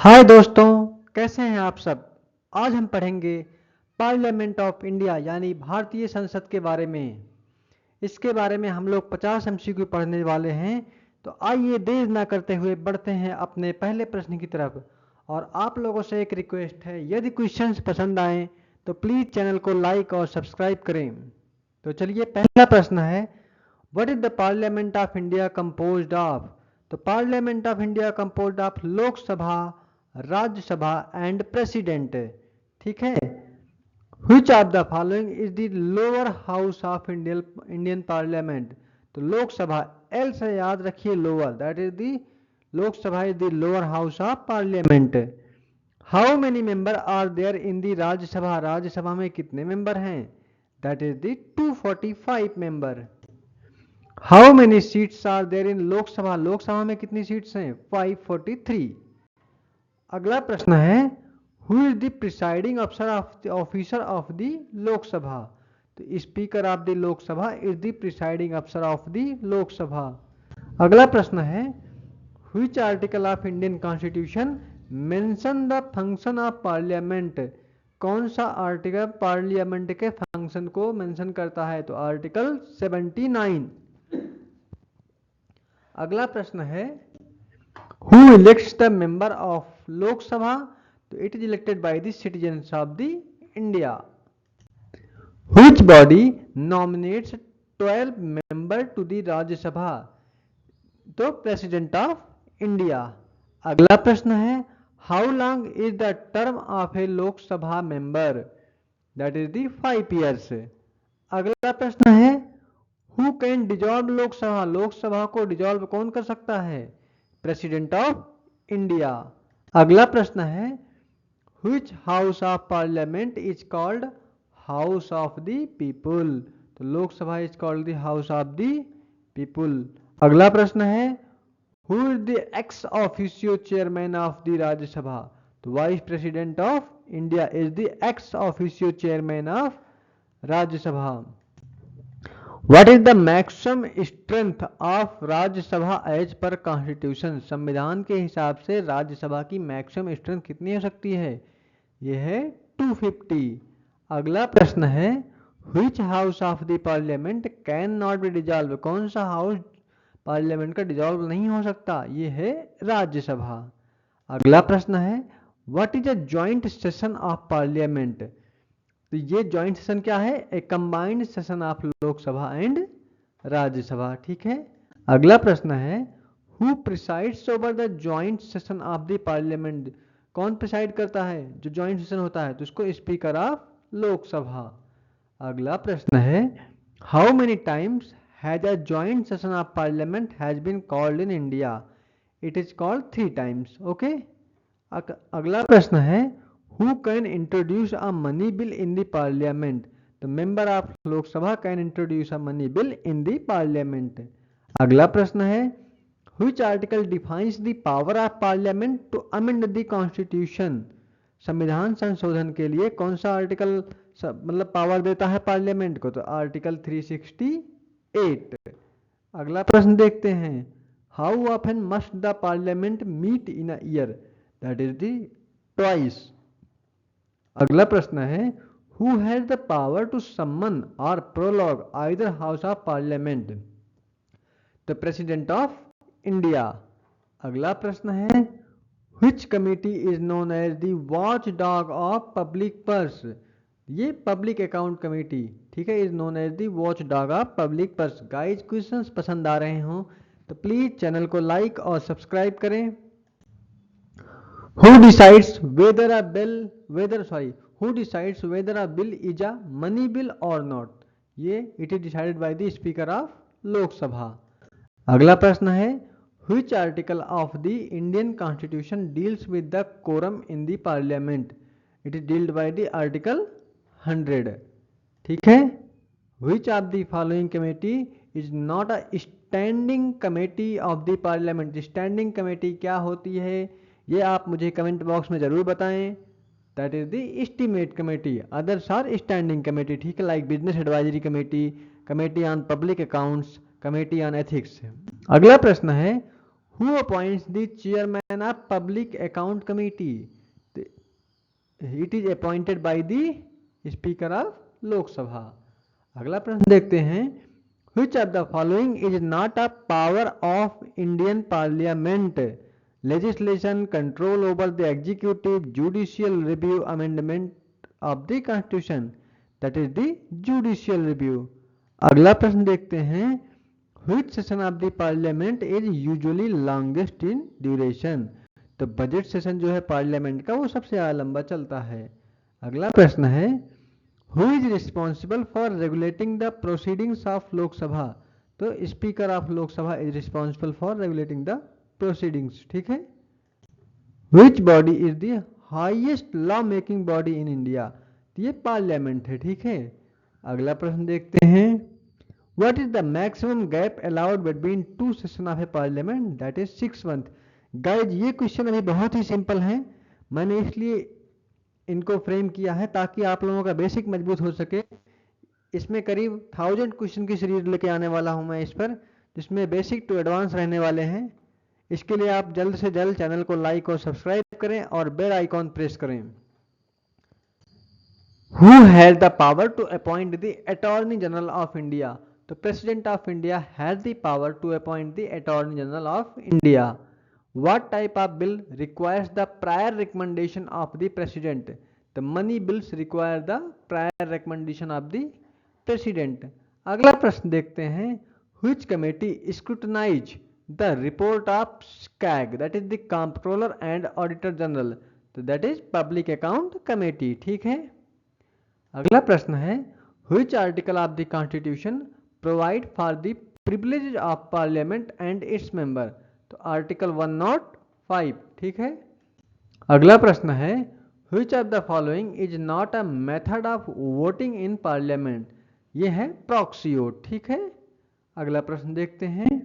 हाय दोस्तों, कैसे हैं आप सब। आज हम पढ़ेंगे पार्लियामेंट ऑफ इंडिया यानी भारतीय संसद के बारे में। इसके बारे में हम लोग 50 एमसीक्यू पढ़ने वाले हैं। तो आइए देर ना करते हुए बढ़ते हैं अपने पहले प्रश्न की तरफ। और आप लोगों से एक रिक्वेस्ट है, यदि क्वेश्चंस पसंद आए तो प्लीज़ चैनल को लाइक और सब्सक्राइब करें। तो चलिए, पहला प्रश्न है, what is the parliament of India composed of. तो parliament of India composed of Lok Sabha, Rajya Sabha and president. ठीक है। Which of the following is the lower house of Indian parliament. तो लोकसभा, एल से याद रखिए lower, that is the Lok Sabha is the lower house of parliament. How many member are there in the Rajya Sabha. Rajya Sabha में कितने member हैं, that is the 245 member. How many seats are there in Lok Sabha. Lok Sabha में कितनी seats हैं, 543। अगला प्रश्न है, who is the presiding officer of the Lok Sabha. तो speaker of the Lok Sabha is the presiding officer of the Lok Sabha. अगला प्रश्न है, which article of Indian constitution mention the function of parliament. कौन सा आर्टिकल पार्लियामेंट के फंक्शन को मेंशन करता है, तो आर्टिकल 79। अगला प्रश्न है, who elects the member of Lok Sabha. तो it is elected by the citizens of the India. Which body nominates 12 member to the Rajya Sabha. तो प्रेसिडेंट ऑफ इंडिया। अगला प्रश्न है, how long is the term of a Lok Sabha member, that is the 5 years। अगला प्रश्न है, who can dissolve Lok Sabha. Lok Sabha को dissolve कौन कर सकता है, प्रेसिडेंट ऑफ इंडिया। अगला प्रश्न है, which house of parliament is called house of the people. तो Lok Sabha is called the house of the people. अगला प्रश्न है, who is the ex officio chairman of the Rajya Sabha. तो vice president of India is the ex officio chairman of Rajya Sabha. What is the maximum strength of Rajya Sabha as per constitution. संविधान के हिसाब से राज्यसभा की maximum strength कितनी हो सकती है, यह है 250। अगला प्रश्न है, which house of the parliament can not be dissolve. कौन सा हाउस पार्लियामेंट का डिजॉल्व नहीं हो सकता, यह है राज्यसभा। अगला प्रश्न है, what is a joint session of parliament. तो ये जॉइंट सेशन क्या है, a combined session of Lok Sabha and Rajya Sabha. ठीक है। अगला प्रश्न है, who presides over the joint session of the parliament. कौन प्रिसाइड करता है, जो जॉइंट सेशन होता है तो उसको स्पीकर ऑफ लोकसभा। अगला प्रश्न है, how many times has a joint session of parliament has been called in India. It is called 3 times। Okay. अगला प्रश्न है, who can introduce a money bill in the parliament। the member of lok sabha can introduce a money bill in the parliament। अगला प्रश्न है, which article defines the power of parliament to amend the constitution। संविधान संशोधन के लिए कौन सा article मतलब पावर देता है पार्लियामेंट को, तो आर्टिकल 368। अगला प्रश्न देखते हैं, how often must the parliament meet in a year, that is the twice. अगला प्रश्न है, who has the power to summon और prorogue either house of parliament. The president of India. अगला प्रश्न है, which committee is known as the watchdog of public purse. ये public account committee, ठीक है, is known as the watchdog of public purse. Guys questions पसंद आ रहे हो तो प्लीज चैनल को लाइक और सब्सक्राइब करें। Who decides whether a bill who decides whether a bill is a money bill or not। ये it is decided by the speaker of लोक सभा। अगला प्रश्न है, which article of the Indian Constitution deals with the quorum in the parliament। it is dealt by the article 100। ठीक है। which of the following committee is not a standing committee of the parliament। standing committee क्या होती है, ये आप मुझे comment box में जरूर बताएं। That is the estimate committee, others are standing committee. ठीक है, like business advisory committee, committee on public accounts, committee on ethics. अगला प्रश्न है, who appoints the chairman of public account committee? It is appointed by the speaker of Lok Sabha. अगला प्रश्न देखते हैं, which of the following is not a power of Indian Parliament? Legislation, control over the executive, judicial review, amendment of the constitution, that is the judicial review। अगला प्रश्न देखते हैं, which session of the parliament is usually longest in duration? तो budget session जो है parliament का वो सबसे ज्यादा लंबा चलता है। अगला प्रश्न है, Who is responsible for regulating the proceedings of Lok Sabha? तो speaker of Lok Sabha is responsible for regulating the proceedings. ठीक है। Which body is the highest law making body in India? तो ये पार्लियामेंट है। ठीक है। अगला प्रश्न देखते हैं, What is the maximum gap allowed between two sessions of a parliament? That is 6 months। Guys ये क्वेश्चन अभी बहुत ही सिंपल है, मैंने इसलिए इनको फ्रेम किया है ताकि आप लोगों का बेसिक मजबूत हो सके। इसमें करीब 1000 क्वेश्चन की सीरीज लेके आने वाला हूं मैं इस पर, जिसमें बेसिक टू एडवांस रहने वाले हैं। इसके लिए आप जल्द से जल्द चैनल को लाइक और सब्सक्राइब करें और बेल आइकॉन प्रेस करें। Who has the power to appoint the Attorney General of India? तो president of India has the power to appoint the Attorney General of India। What type of bill requires the prior recommendation of the president? The money bills require the prior recommendation of the president। अगला प्रश्न देखते हैं, which committee scrutinize the report of SCAG, that is the Comptroller and Auditor General? तो that is Public Account Committee। ठीक है। अगला प्रश्न है, which article of the Constitution provide for the privileges of Parliament and its member? तो article 105। ठीक है। अगला प्रश्न है, which of the following is not a method of voting in parliament? ये है प्रॉक्सी वोट। ठीक है। अगला प्रश्न देखते हैं,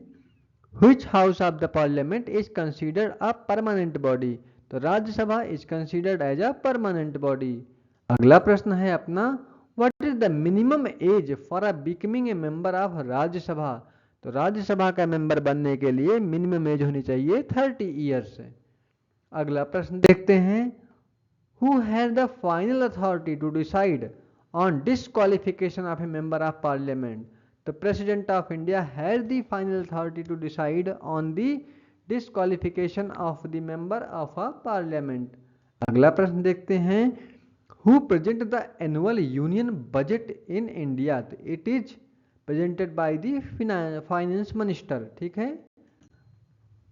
which house of the parliament is considered a permanent body? तो Rajya Sabha is considered as a permanent body। अगला प्रश्न है अपना, what is the minimum age for a becoming a member of Rajya Sabha? तो राज्यसभा का मेंबर बनने के लिए मिनिमम एज होनी चाहिए 30 ईयर्स। अगला प्रश्न देखते हैं, who has the final authority to decide on disqualification of a member of parliament? तो president of India has the final authority to decide on the disqualification of the member of a parliament. अगला प्रश्न देखते हैं, who present the annual union budget in India? तो it is presented by the finance minister। ठीक है।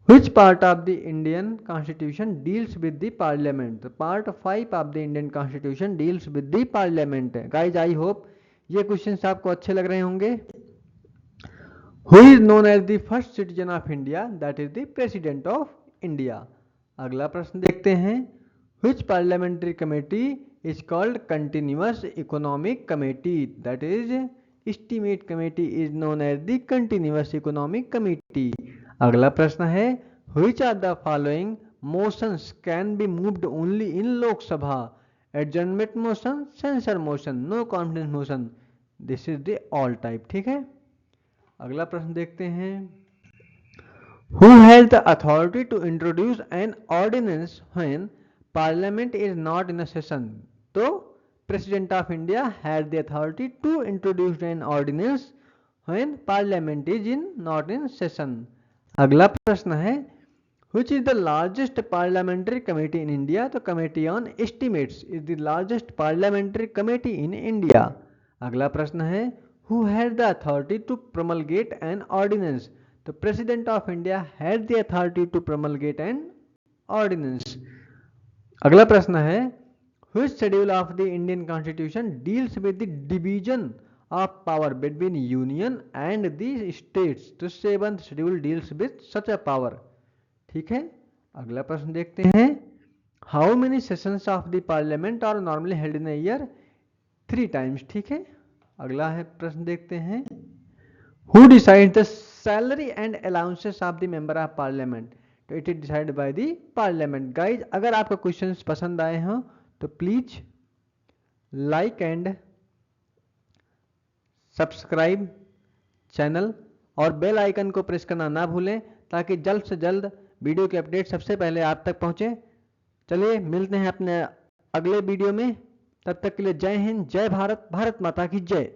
which part of the Indian constitution deals with the parliament? तो part 5 of the Indian constitution deals with the parliament। guys I hope ये questions आपको अच्छे लग रहे होंगे। who is known as the first citizen of India? that is the president of India। अगला प्रश्न देखते हैं, which parliamentary committee is called continuous economic committee? that is estimate committee is known as the continuous economic committee। अगला प्रश्न है, which of the following motions can be moved only in Lok Sabha? adjournment motion, censure motion, no confidence motion, this is the all type। ठीक है। अगला प्रश्न देखते हैं, who has the authority to introduce an ordinance when parliament is not in a session? तो President of India had the authority to introduce an ordinance when Parliament is not in session। अगला प्रश्न है, which is the largest parliamentary committee in India? तो Committee on Estimates is the largest parliamentary committee in India। अगला प्रश्न है, who had the authority to promulgate an ordinance? तो President of India had the authority to promulgate an ordinance। अगला प्रश्न है, which schedule of the Indian Constitution deals with the division of power between union and the states? तो 7th schedule deals with such a power। ठीक है। अगला प्रश्न देखते हैं, how many sessions of the parliament are normally held in a year? 3 times। ठीक है। अगला है प्रश्न देखते हैं, who decides the salary and allowances of the member of parliament? तो it is decided by the parliament। guys अगर आपको क्वेश्चंस पसंद आए हों तो please like and subscribe channel और बेल आइकन को प्रेस करना ना भूलें ताकि जल्द से जल्द वीडियो के अपडेट सबसे पहले आप तक पहुंचे। चलिए मिलते हैं अपने अगले वीडियो में, तब तक के लिए जय हिंद, जय भारत, भारत माता की जय।